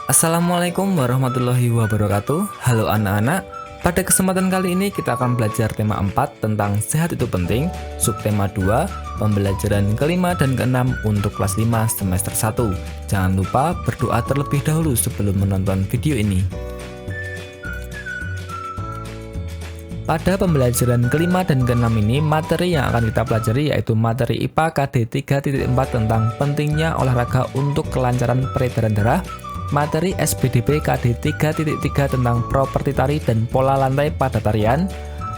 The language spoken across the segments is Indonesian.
Assalamualaikum warahmatullahi wabarakatuh. Halo anak-anak. Pada kesempatan kali ini kita akan belajar tema 4 tentang sehat itu penting, subtema 2, pembelajaran kelima dan keenam untuk kelas 5 semester 1. Jangan lupa berdoa terlebih dahulu sebelum menonton video ini. Pada pembelajaran kelima dan keenam ini, materi yang akan kita pelajari yaitu materi IPA KD 3.4 tentang pentingnya olahraga untuk kelancaran peredaran darah, materi SPDB KD 3.3 tentang properti tari dan pola lantai pada tarian,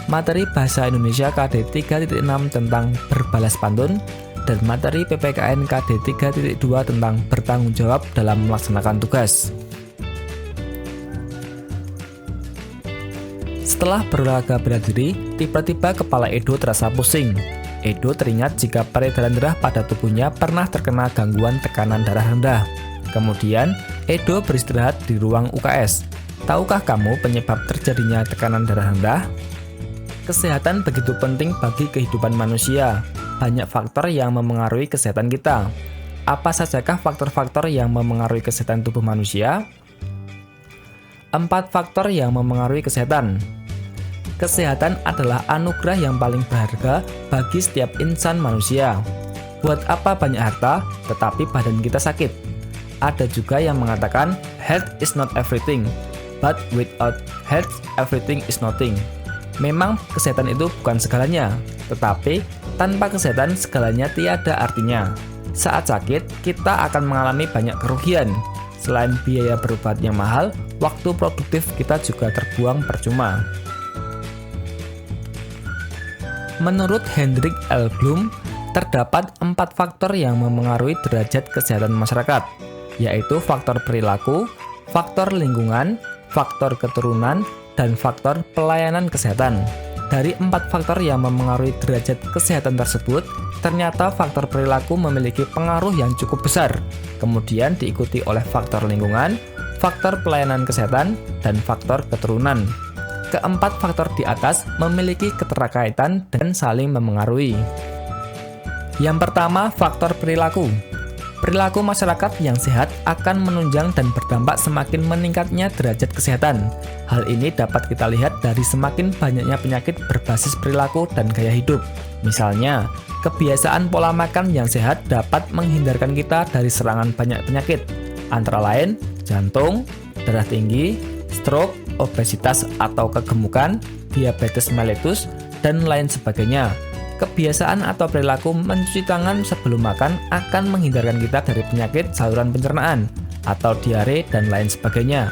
materi Bahasa Indonesia KD 3.6 tentang berbalas pantun, dan materi PPKN KD 3.2 tentang bertanggung jawab dalam melaksanakan tugas. Setelah berolahraga bela diri, tiba-tiba kepala Edo terasa pusing. Edo teringat jika peredaran darah pada tubuhnya pernah terkena gangguan tekanan darah rendah. Kemudian, Edo beristirahat di ruang UKS. Tahukah kamu penyebab terjadinya tekanan darah rendah? Kesehatan begitu penting bagi kehidupan manusia. Banyak faktor yang memengaruhi kesehatan kita. Apa sajakah faktor-faktor yang memengaruhi kesehatan tubuh manusia? 4 faktor yang memengaruhi kesehatan. Kesehatan adalah anugerah yang paling berharga bagi setiap insan manusia. Buat apa banyak harta, tetapi badan kita sakit? Ada juga yang mengatakan, health is not everything, but without health, everything is nothing. Memang kesehatan itu bukan segalanya, tetapi tanpa kesehatan segalanya tiada artinya. Saat sakit, kita akan mengalami banyak kerugian. Selain biaya berobat yang mahal, waktu produktif kita juga terbuang percuma. Menurut Hendrik L. Bloom, terdapat 4 faktor yang memengaruhi derajat kesehatan masyarakat, yaitu faktor perilaku, faktor lingkungan, faktor keturunan, dan faktor pelayanan kesehatan. Dari 4 faktor yang memengaruhi derajat kesehatan tersebut, ternyata faktor perilaku memiliki pengaruh yang cukup besar, kemudian diikuti oleh faktor lingkungan, faktor pelayanan kesehatan, dan faktor keturunan. Keempat faktor di atas memiliki keterkaitan dan saling memengaruhi. Yang pertama, faktor perilaku. Perilaku masyarakat yang sehat akan menunjang dan berdampak semakin meningkatnya derajat kesehatan. Hal ini dapat kita lihat dari semakin banyaknya penyakit berbasis perilaku dan gaya hidup. Misalnya, kebiasaan pola makan yang sehat dapat menghindarkan kita dari serangan banyak penyakit, antara lain jantung, darah tinggi, stroke, obesitas atau kegemukan, diabetes mellitus, dan lain sebagainya. Kebiasaan atau perilaku mencuci tangan sebelum makan akan menghindarkan kita dari penyakit saluran pencernaan atau diare dan lain sebagainya.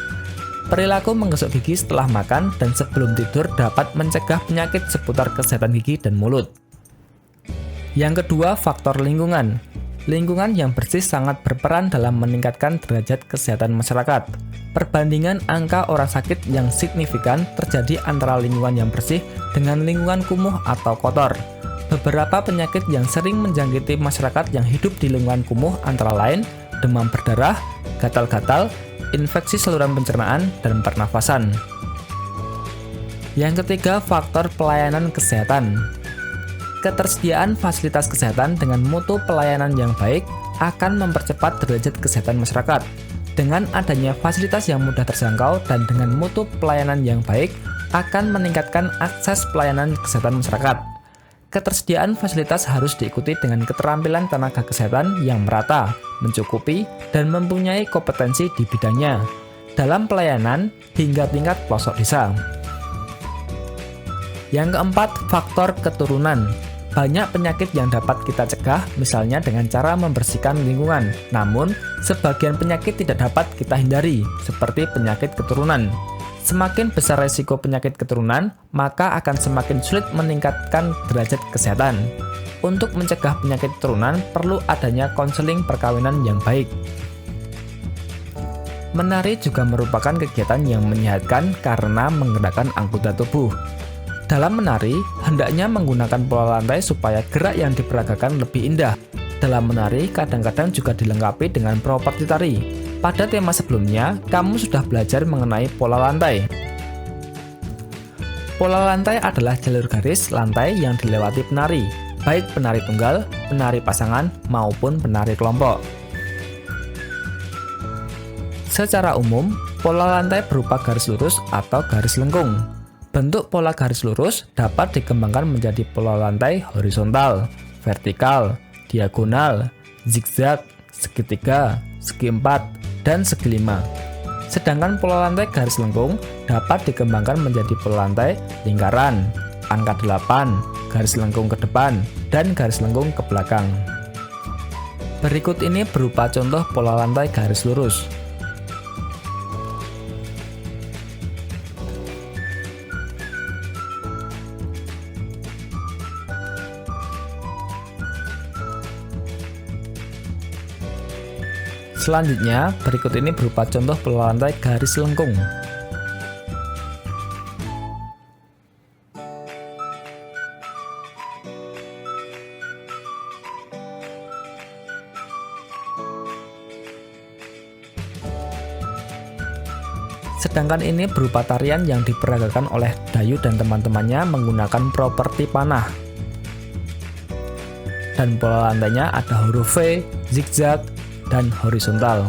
Perilaku menggosok gigi setelah makan dan sebelum tidur dapat mencegah penyakit seputar kesehatan gigi dan mulut. Yang kedua, faktor lingkungan. Lingkungan yang bersih sangat berperan dalam meningkatkan derajat kesehatan masyarakat. Perbandingan angka orang sakit yang signifikan terjadi antara lingkungan yang bersih dengan lingkungan kumuh atau kotor. Beberapa penyakit yang sering menjangkiti masyarakat yang hidup di lingkungan kumuh antara lain demam berdarah, gatal-gatal, infeksi saluran pencernaan, dan pernafasan. Yang ketiga, faktor pelayanan kesehatan. Ketersediaan fasilitas kesehatan dengan mutu pelayanan yang baik akan mempercepat derajat kesehatan masyarakat. Dengan adanya fasilitas yang mudah terjangkau dan dengan mutu pelayanan yang baik akan meningkatkan akses pelayanan kesehatan masyarakat. Ketersediaan fasilitas harus diikuti dengan keterampilan tenaga kesehatan yang merata, mencukupi, dan mempunyai kompetensi di bidangnya dalam pelayanan hingga tingkat pelosok desa. Yang keempat, faktor keturunan. Banyak penyakit yang dapat kita cegah, misalnya dengan cara membersihkan lingkungan. Namun, sebagian penyakit tidak dapat kita hindari, seperti penyakit keturunan. Semakin besar resiko penyakit keturunan, maka akan semakin sulit meningkatkan derajat kesehatan. Untuk mencegah penyakit keturunan, perlu adanya konseling perkawinan yang baik. Menari juga merupakan kegiatan yang menyehatkan karena menggerakkan anggota tubuh. Dalam menari, hendaknya menggunakan pola lantai supaya gerak yang diperagakan lebih indah. Dalam menari, kadang-kadang juga dilengkapi dengan properti tari. Pada tema sebelumnya, kamu sudah belajar mengenai pola lantai. Pola lantai adalah jalur garis lantai yang dilewati penari, baik penari tunggal, penari pasangan, maupun penari kelompok. Secara umum, pola lantai berupa garis lurus atau garis lengkung. Bentuk pola garis lurus dapat dikembangkan menjadi pola lantai horizontal, vertikal, diagonal, zigzag, segitiga, segi empat, dan segi lima. Sedangkan pola lantai garis lengkung dapat dikembangkan menjadi pola lantai lingkaran, angka 8, garis lengkung ke depan, dan garis lengkung ke belakang. Berikut ini berupa contoh pola lantai garis lurus. Selanjutnya, berikut ini berupa contoh pola lantai garis lengkung. Sedangkan ini berupa tarian yang diperagakan oleh Dayu dan teman-temannya menggunakan properti panah. Dan pola lantainya ada huruf V, zigzag, dan horizontal.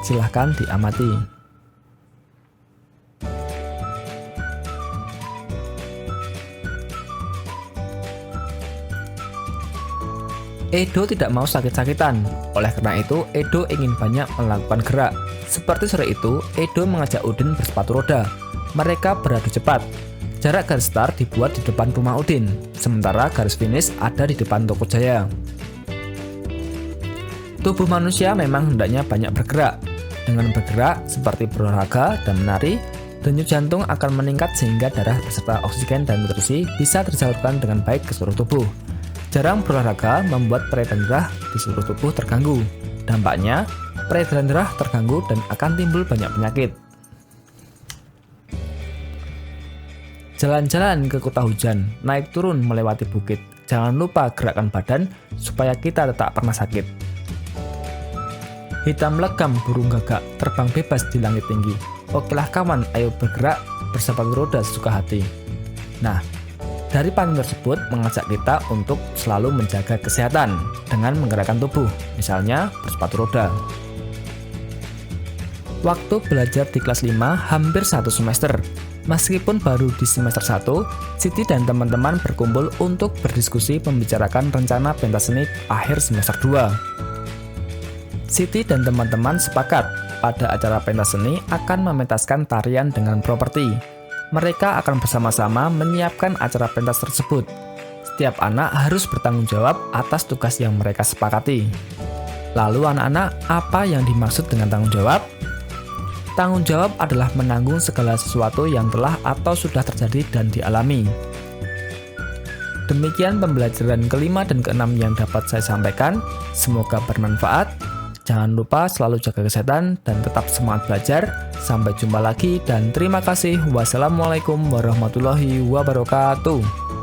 Silahkan diamati. Edo tidak mau sakit-sakitan. Oleh karena itu, Edo ingin banyak melakukan gerak. Seperti sore itu, Edo mengajak Udin bersepatu roda. Mereka beradu cepat. Jarak garis start dibuat di depan rumah Udin, sementara garis finish ada di depan toko Jaya. Tubuh manusia memang hendaknya banyak bergerak. Dengan bergerak seperti berolahraga dan menari, denyut jantung akan meningkat sehingga darah beserta oksigen dan nutrisi bisa tersalurkan dengan baik ke seluruh tubuh. Jarang berolahraga membuat peredaran darah di seluruh tubuh terganggu. Dampaknya, peredaran darah terganggu dan akan timbul banyak penyakit. Jalan-jalan ke kota hujan, naik turun melewati bukit. Jangan lupa gerakkan badan supaya kita tak pernah sakit. Hitam legam burung gagak, terbang bebas di langit tinggi. Okelah kawan, ayo bergerak bersepatu roda sesuka hati. Nah, dari pantun tersebut mengajak kita untuk selalu menjaga kesehatan dengan menggerakkan tubuh, misalnya bersepatu roda. Waktu belajar di kelas 5 hampir 1 semester. Meskipun baru di semester 1, Siti dan teman-teman berkumpul untuk berdiskusi membicarakan rencana pentas seni akhir semester 2. Siti dan teman-teman sepakat pada acara pentas seni akan mementaskan tarian dengan properti. Mereka akan bersama-sama menyiapkan acara pentas tersebut. Setiap anak harus bertanggung jawab atas tugas yang mereka sepakati. Lalu anak-anak, apa yang dimaksud dengan tanggung jawab? Tanggung jawab adalah menanggung segala sesuatu yang telah atau sudah terjadi dan dialami. Demikian pembelajaran kelima dan keenam yang dapat saya sampaikan. Semoga bermanfaat. Jangan lupa selalu jaga kesehatan dan tetap semangat belajar. Sampai jumpa lagi dan terima kasih. Wassalamualaikum warahmatullahi wabarakatuh.